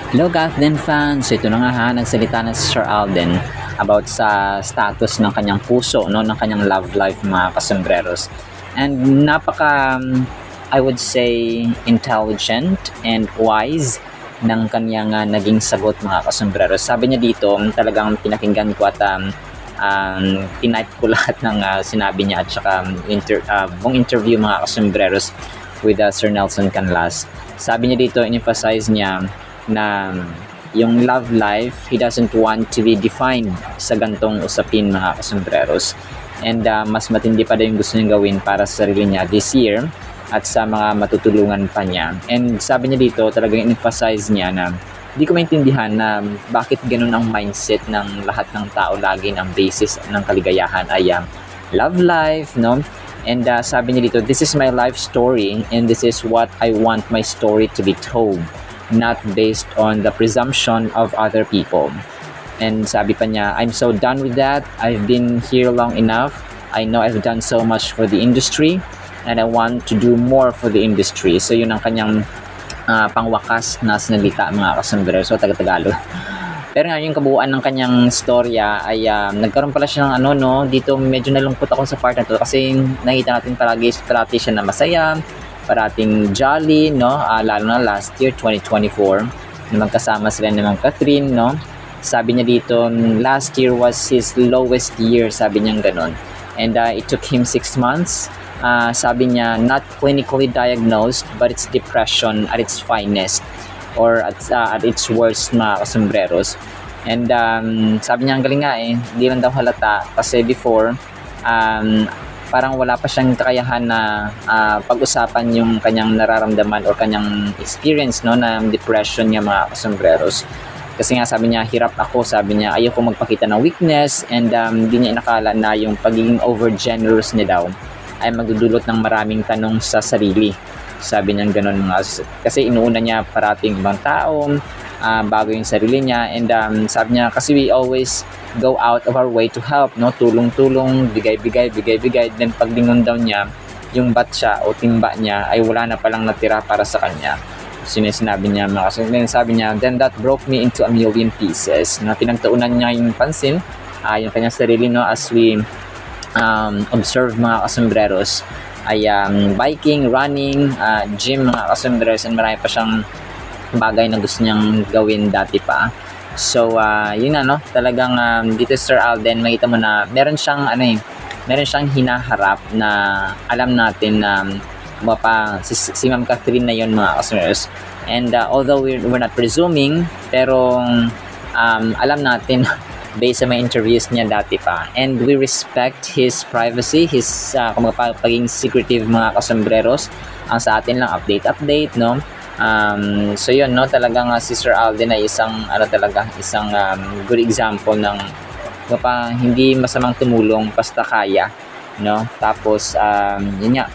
Hello Kathleen fans! Ito na nga ha, nagsalita na si Sir Alden about sa status ng kanyang puso, no, ng kanyang love life mga kasembreros. And napaka, I would say, intelligent and wise ng kanyang naging sagot mga kasembreros. Sabi niya dito, talagang pinakinggan ko at tinype ko lahat ng sinabi niya at saka buong interview mga kasembreros with Sir Nelson Canlas. Sabi niya dito, in-emphasize niya na yung love life, he doesn't want to be defined sa gantong usapin mga kasembreros. And mas matindi pa daw yung gusto niyang gawin para sa sarili niya this year at sa mga matutulungan pa niya. And sabi niya dito, talagang emphasize niya na hindi ko maintindihan na bakit ganun ang mindset ng lahat ng tao lagi ng basis ng kaligayahan ay love life, no? And sabi niya dito, this is my life story and this is what I want my story to be told, not based on the presumption of other people. And sabi pa niya, I'm so done with that. I've been here long enough. I know I've done so much for the industry and I want to do more for the industry. So yun ang kanyang pangwakas na sinalita mga kasembreros, so taga-Tagalog. Pero nga yung kabuuan ng kanyang storya ay nagkaroon pala siya ng dito medyo nalungkot ako sa part na to kasi nakita natin parati siya na masaya, parating jolly, no? Lalo na last year 2024 na magkasama sila ni Ma'am Catherine, no? Sabi niya dito, last year was his lowest year, sabi niya gano'n. And it took him 6 months. Sabi niya, not clinically diagnosed, but it's depression at its finest or at its worst mga kasembreros. And sabi niya, ang galing nga hindi lang daw halata kasi before, parang wala pa siyang kakayahan na pag-usapan yung kanyang nararamdaman or kanyang experience, no, na depression niya mga kasembreros. Kasi nga sabi niya, hirap ako, sabi niya, ayoko magpakita ng weakness and hindi niya inakala na yung pagiging over-generous niya daw ay magdudulot ng maraming tanong sa sarili. Sabi niya gano'n kasi inuuna niya parating ibang tao, bago yung sarili niya. And sabi niya, kasi we always go out of our way to help, no? Tulong-tulong, bigay-bigay. Then paglingon daw niya, yung batsa o timba niya ay wala na palang natira para sa kanya. Sinabi niya sabi niya, then that broke me into a million pieces. Na pinagtaunan niya yung pansin, yung kanyang sarili, no, as we observe mga kasembreros ay biking, running, gym mga kasembreros, and marami pa siyang bagay na gusto niyang gawin dati pa. So yun na, no, talagang dito Sir Alden, makita mo na meron siyang hinaharap na alam natin na si Ma'am Catherine na yun mga kasembreros. And although we're not presuming, pero alam natin based sa mga interviews niya dati pa. And we respect his privacy, his pagiging secretive mga kasembreros. Ang sa atin lang update, no? So yun, no, talagang si Sir Alden ay isang good example ng hindi masamang tumulong basta kaya, no? Tapos yun nga,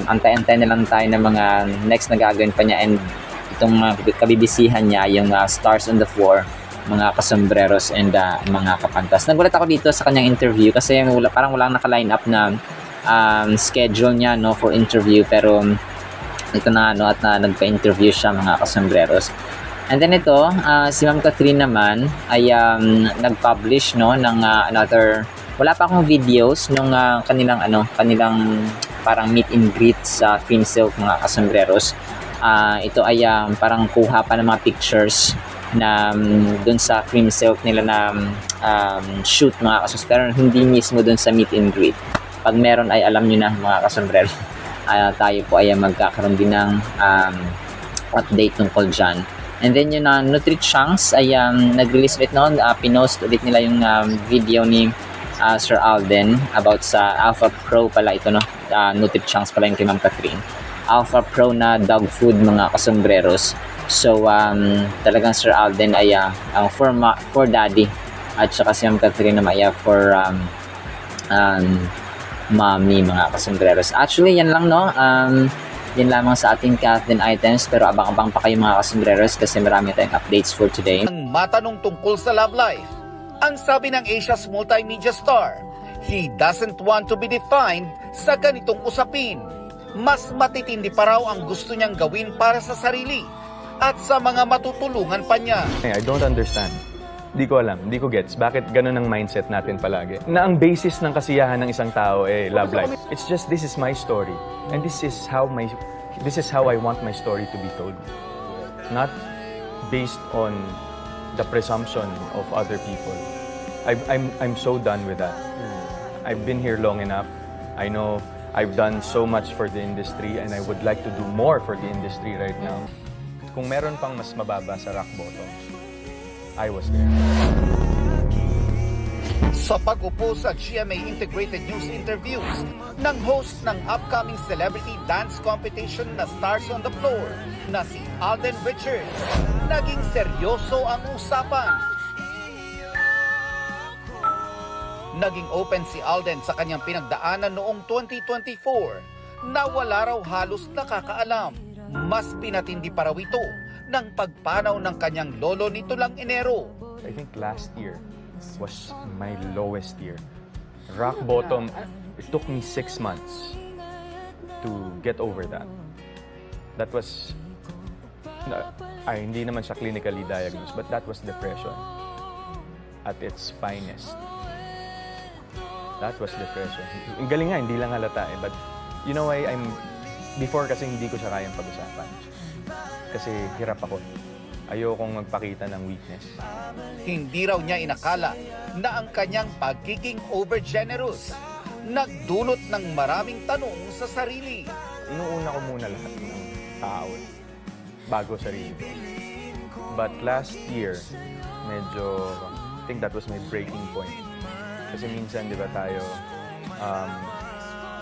antay-antay na lang tayo ng mga next na gagawin pa niya, and itong kabibisihan niya yung Stars on the Floor mga kasembreros and mga kapantas. Nagulat ako dito sa kanyang interview kasi parang walang naka-line up na schedule niya, no, for interview, pero ito na, no, at nagpa-interview siya mga kasembreros. And then ito, si Ma'am Catherine naman ay nag-publish, no, ng another, wala pa akong videos nung kanilang parang meet and greet sa Cream Silk mga kasembreros. Ito ay parang kuha pa ng mga pictures na dun sa Cream Silk nila na shoot mga kasembreros, pero hindi mismo dun sa meet and greet. Pag meron ay alam nyo na mga kasembreros, tayo po ay magkakaroon din ng update tungkol dyan. And then yung Nutrichunks ay nag-release ulit noon, pinost ulit nila yung video ni Sir Alden about sa Alpha Pro pala ito, no? Nutrichunks pala yung kay Ma'am Catherine. Alpha Pro na dog food mga kasembreros. So talagang Sir Alden ay for daddy, at saka si Ma'am Catherine naman ay for mommy mga kasembreros. Actually yan lang, no, yan lamang sa ating Kathleen items, pero abang-abang pa kayo mga kasembreros kasi marami tayong updates for today. Ang matanong tungkol sa love life, ang sabi ng Asia's multimedia star, he doesn't want to be defined sa ganitong usapin. Mas matitindi pa raw ang gusto niyang gawin para sa sarili at sa mga matutulungan pa niya. I don't understand. Di ko alam, di ko gets bakit ganun ang mindset natin palagi. Na ang basis ng kasiyahan ng isang tao love life. It's just this is my story and this is how I want my story to be told. Not based on the presumption of other people. I'm so done with that. I've been here long enough. I know I've done so much for the industry and I would like to do more for the industry right now. Kung meron pang mas mababa sa rock bottom, I was there. Sa pag-upo sa GMA Integrated News Interviews ng host ng upcoming celebrity dance competition na Stars on the Floor na si Alden Richards, naging seryoso ang usapan. Naging open si Alden sa kanyang pinagdaanan noong 2024 na wala raw halos nakakaalam. Mas pinatindi pa raw ito ng pagpanaw ng kanyang lolo nito lang Enero. I think last year was my lowest year. Rock bottom, it took me 6 months to get over that. That was, hindi naman siya clinically diagnosed, but that was depression at its finest. That was depression. Ang galing nga, hindi lang halata but you know why before kasi hindi ko siya kayang pag-usapan. Kasi hirap ako. Ayokong magpakita ng weakness. Hindi raw niya inakala na ang kanyang pagiging over-generous nagdulot ng maraming tanong sa sarili. Inuuna ko muna lahat ng tao bago sarili ko. But last year, medyo, I think that was my breaking point. Kasi minsan, di ba tayo,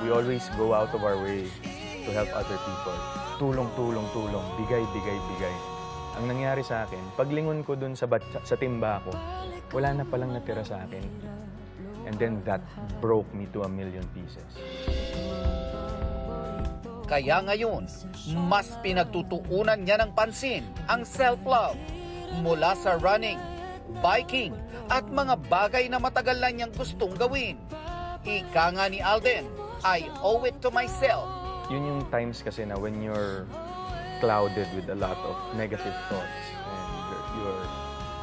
we always go out of our way to help other people. Tulong, bigay. Ang nangyari sa akin, paglingon ko dun sa timba ko, wala na palang natira sa akin. And then that broke me to 1,000,000 pieces. Kaya ngayon, mas pinagtutuunan niya ng pansin ang self-love mula sa running, biking, at mga bagay na matagal na niyang gustong gawin. Ika nga ni Alden, I owe it to myself. Yun yung times kasi na when you're clouded with a lot of negative thoughts and you're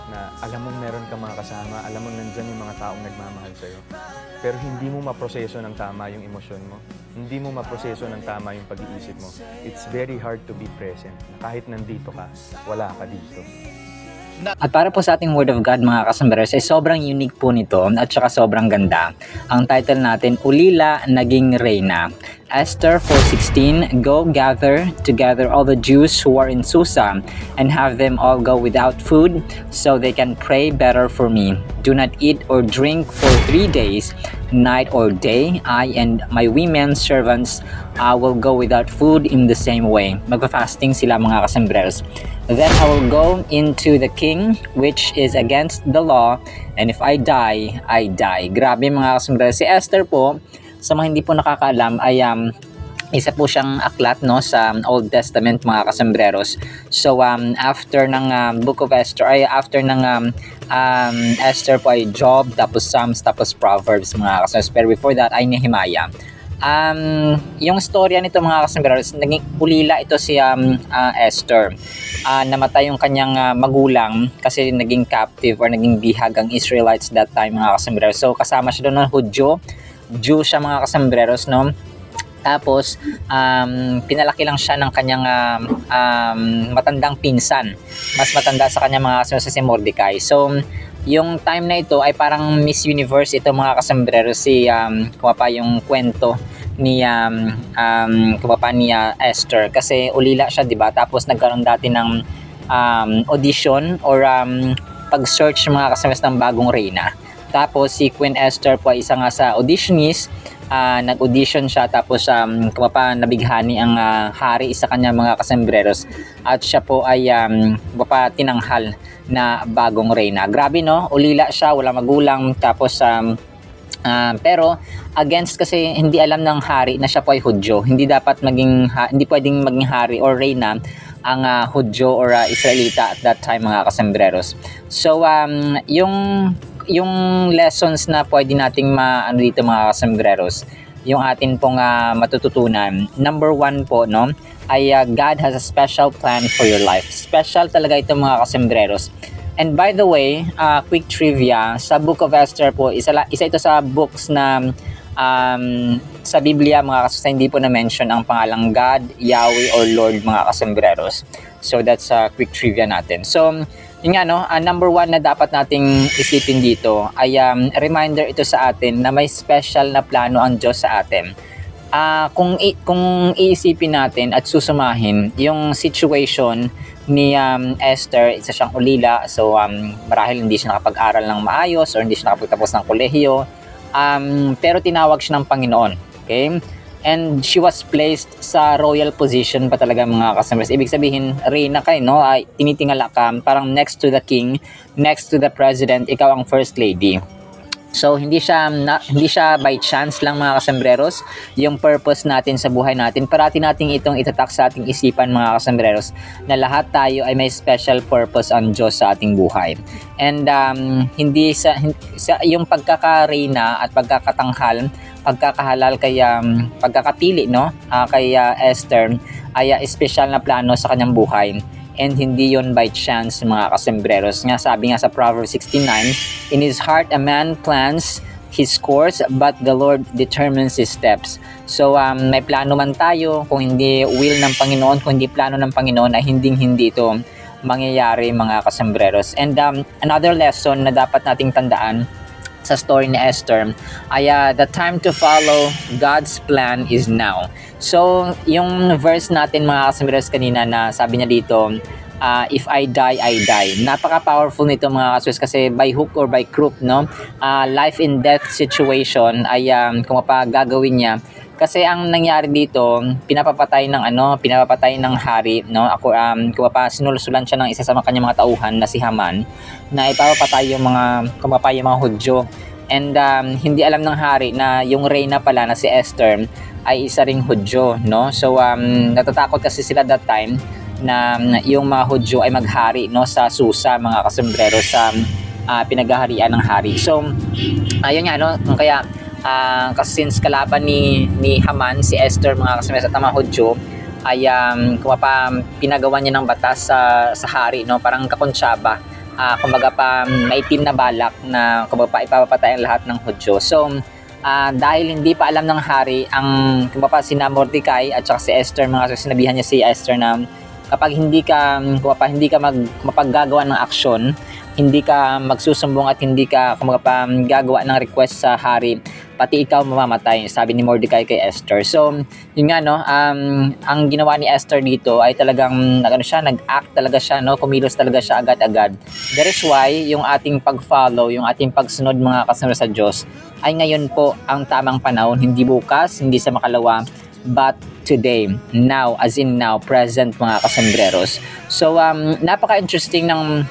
na alam mo meron ka mga kasama, alam mo nandyan yung mga taong nagmamahal sa'yo, pero hindi mo maproseso ng tama yung emosyon mo, hindi mo maproseso ng tama yung pag-iisip mo. It's very hard to be present. Kahit nandito ka, wala ka dito. At para po sa ating Word of God mga kasambares ay sobrang unique po nito at saka sobrang ganda. Ang title natin, Ulila Naging Reyna. Esther 4:16, Go gather together all the Jews who are in Susa and have them all go without food so they can pray better for me. Do not eat or drink for 3 days, night or day. I and my women servants will go without food in the same way. Magpa-fasting sila mga kasambares. Then I will go into the king, which is against the law, and if I die, I die. Grabe mga kasambares. Si Esther po, sa mga hindi po nakakaalam, ay isa po siyang aklat no sa Old Testament mga kasambreros. So after ng Book of Esther, ay after ng Esther po ay Job, tapos Psalms, tapos Proverbs mga kasambreros. Pero before that ay Nehemiah. Yung storya nito mga kasambreros, naging ulila ito si Esther. Namatay yung kanyang magulang kasi naging captive or naging bihag ang Israelites that time mga kasambreros. So kasama siya doon ng Hudyo. Jew siya mga kasambreros, no? Tapos, pinalaki lang siya ng kanyang matandang pinsan. Mas matanda sa kanya mga kasambreros si Mordecai. So, yung time na ito ay parang Miss Universe ito mga kasambreros. Kumapa yung kwento ni Esther. Kasi ulila siya, di ba? Tapos, nagkaroon dati ng audition or pag-search mga kasambreros ng bagong reyna. Tapos si Queen Esther po ay isa nga sa auditionist, nag-audition siya tapos nabighani ang hari sa kanya mga kasambreros at siya po ay tinanghal na bagong reyna. Grabe no, ulila siya, wala magulang tapos pero against kasi hindi alam ng hari na siya po ay Hudyo. Hindi pwedeng maging hari or reyna ang Hudyo or Israelita at that time mga kasambreros. So yung lessons na pwede nating dito mga kasambreros, yung atin pong matututunan. Number 1 po, no? God has a special plan for your life. Special talaga ito mga kasembreros. And by the way, quick trivia, sa Book of Esther po, isa ito sa books na sa Biblia mga kasembreros, hindi po na-mention ang pangalang God, Yahweh, or Lord mga kasembreros. So that's a quick trivia natin. So, yun nga no, number one na dapat nating isipin dito ay reminder ito sa atin na may special na plano ang Diyos sa atin. Kung iisipin natin at susumahin yung situation ni Esther, isa siyang ulila, so marahil hindi siya nakapag-aral ng maayos or hindi siya nakapagtapos ng kolehiyo, pero tinawag siya ng Panginoon, okay? And she was placed sa royal position pa talaga mga kasembreros. Ibig sabihin, reyna ka, no? Ay, tinitingala ka, parang next to the king, next to the president, ikaw ang first lady. So hindi siya by chance lang mga kasembreros yung purpose natin sa buhay natin. Parati nating itong itatak sa ating isipan mga kasembreros na lahat tayo ay may special purpose ang Diyos sa ating buhay. And hindi sa yung pagkakareyna at pagkakahalal kay pagkakapili no kay Esther ay special na plano sa kanyang buhay. And hindi yon by chance mga kasembreros. Nga sabi nga sa Proverbs 16:9, in his heart a man plans his course, but the Lord determines his steps. So may plano man tayo, kung hindi will ng Panginoon, kung hindi plano ng Panginoon, ay hindi ito mangyayari mga kasembreros. And another lesson na dapat nating tandaan sa story ni Esther ay the time to follow God's plan is now. So, yung verse natin mga kasembreros kanina na sabi niya dito, if I die, I die. Napaka-powerful nito mga kasembreros kasi by hook or by crook, no? Life and death situation ay kung gagawin niya. Kasi ang nangyari dito, pinapapatay ng hari, no? Ako sinulsulan siya ng isa sa kanyang mga tauhan na si Haman na ipapatay yung mga Hudyo. And hindi alam ng hari na yung reyna pala na si Esther ay isa ring Hudyo, no? So natatakot kasi sila that time na yung mga Hudyo ay maghari, no, sa Susa mga kasombrero sa pinaghaharian ng hari. So ayun nga, no, kaya kasi since kalaban ni Haman si Esther mga kasombrero at mga Hudyo ay pinagawa niya ng batas sa hari, no, parang kakonsyaba. Kumbaga pa maitim na balak na kumbaga ipapatay ang lahat ng Hudyo. So dahil hindi pa alam ng hari ang kumbaga si Mordecai at saka si Esther, mga sinabihan niya si Esther na kapag hindi ka mapaggagawa ng aksyon, hindi ka magsusumbong at hindi ka kumbaga gagawa ng request sa hari, pati ikaw mamamatay, sabi ni Mordecai kay Esther. So yun nga, no, ang ginawa ni Esther dito ay talagang nag-act talaga siya, no, kumilos talaga siya agad-agad. That is why yung ating pag-follow, yung ating pagsunod mga kasunod sa Diyos ay ngayon po ang tamang panahon, hindi bukas, hindi sa makalawa, but today, now, as in now, present mga kasembreros. So napaka-interesting ng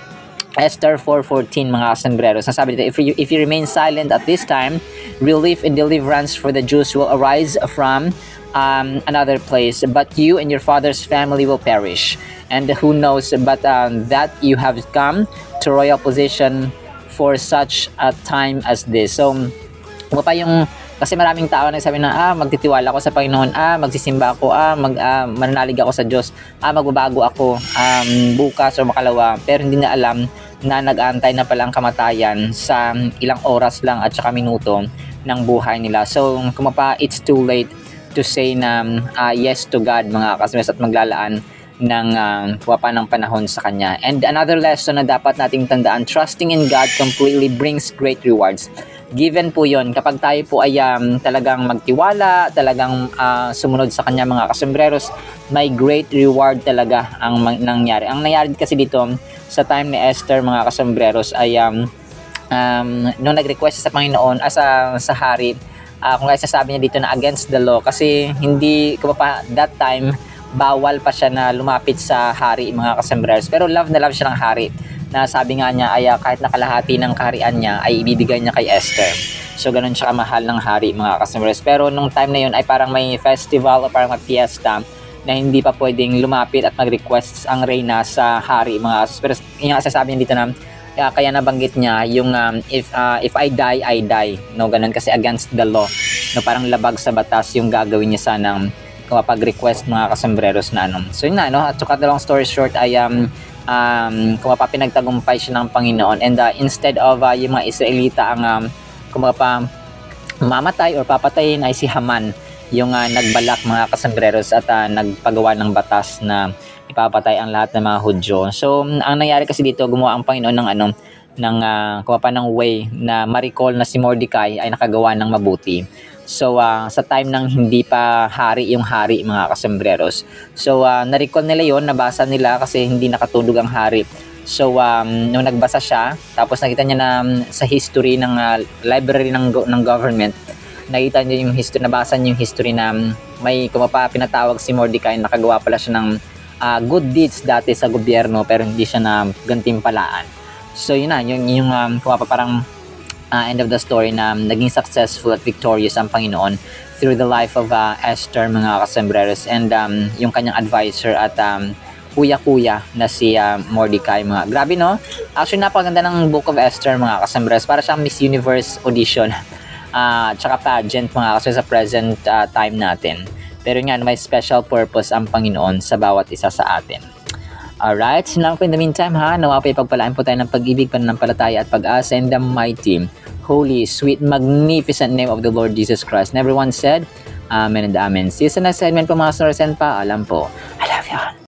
Esther 4:14 mga kasembreros. Sabi dito, if you remain silent at this time, relief and deliverance for the Jews will arise from another place, but you and your father's family will perish. And who knows but that you have come to royal position for such a time as this. So kasi maraming tao na sabi na magtitiwala ako sa Panginoon, magsisimba ako, mananalig ako sa Diyos, magbabago ako bukas o makalawa, pero hindi na alam na nag-aantay na palang kamatayan sa ilang oras lang at saka minuto ng buhay nila. So it's too late to say na yes to God mga kasmes at maglalaan ng panahon sa Kanya. And another lesson na dapat nating tandaan, trusting in God completely brings great rewards. Given po yon kapag tayo po ay talagang magtiwala, talagang sumunod sa Kanya mga kasembreros, may great reward talaga ang nangyari. Ang nangyari kasi dito sa time ni Esther mga kasembreros ay nung nag-request sa Panginoon sa hari, kung kaya sasabi niya dito na against the law, kasi hindi that time bawal pa siya na lumapit sa hari mga kasembreros, pero love na love siya ng hari, na sabi nga niya ay kahit nakalahati ng kaharian niya ay ibibigay niya kay Esther. So ganun siya kamahal ng hari mga kasembreros. Pero nung time na yun ay parang may festival o parang may fiesta na hindi pa pwedeng lumapit at mag-request ang reyna sa hari mga kasembreros. Yung sasabi niya dito na kaya nabanggit niya yung if I die, I die, no, ganun kasi against the law, no, parang labag sa batas yung gagawin niya sanang kumapag-request mga kasembreros na ano. So yun na, no? At saka the long story short ay pinagtagumpay siya ng Panginoon, and instead of yung mga Israelita ang mamatay or papatayin, ay si Haman yung nagbalak mga kasembreros at nagpagawa ng batas na ipapatay ang lahat ng mga Hudyo. So ang nangyari kasi dito, gumawa ang Panginoon ng way na ma-recall na si Mordecai ay nakagawa ng mabuti. So sa time nang hindi pa hari yung hari mga kasembreros, so na-recall nila yon, nabasa nila kasi hindi nakatulog ang hari. So nung nagbasa siya, tapos nakita niya na sa history ng library ng government, nakita niya yung history, nabasa niya yung history na may pinatawag si Mordecai, nakagawa pala siya ng good deeds dati sa gobyerno pero hindi siya na gantimpalaan. So yun na, yung parang end of the story na naging successful at victorious ang Panginoon through the life of Esther mga kasembreros, and yung kanyang advisor at kuya-kuya na si Mordecai. Grabe, no? Actually napakaganda ng Book of Esther mga kasembreros, para siyang Miss Universe audition tsaka pageant mga kasembreros sa present time natin. Pero nga may special purpose ang Panginoon sa bawat isa sa atin. Alright, so lang po in the meantime nawa pa ipagpalaan po tayo ng pag-ibig, pananampalataya at pag-asa in the mighty, holy, sweet, magnificent name of the Lord Jesus Christ. And everyone said, Amen and Amen. See you sa next segment po mga stars, and paalam po. I love you all.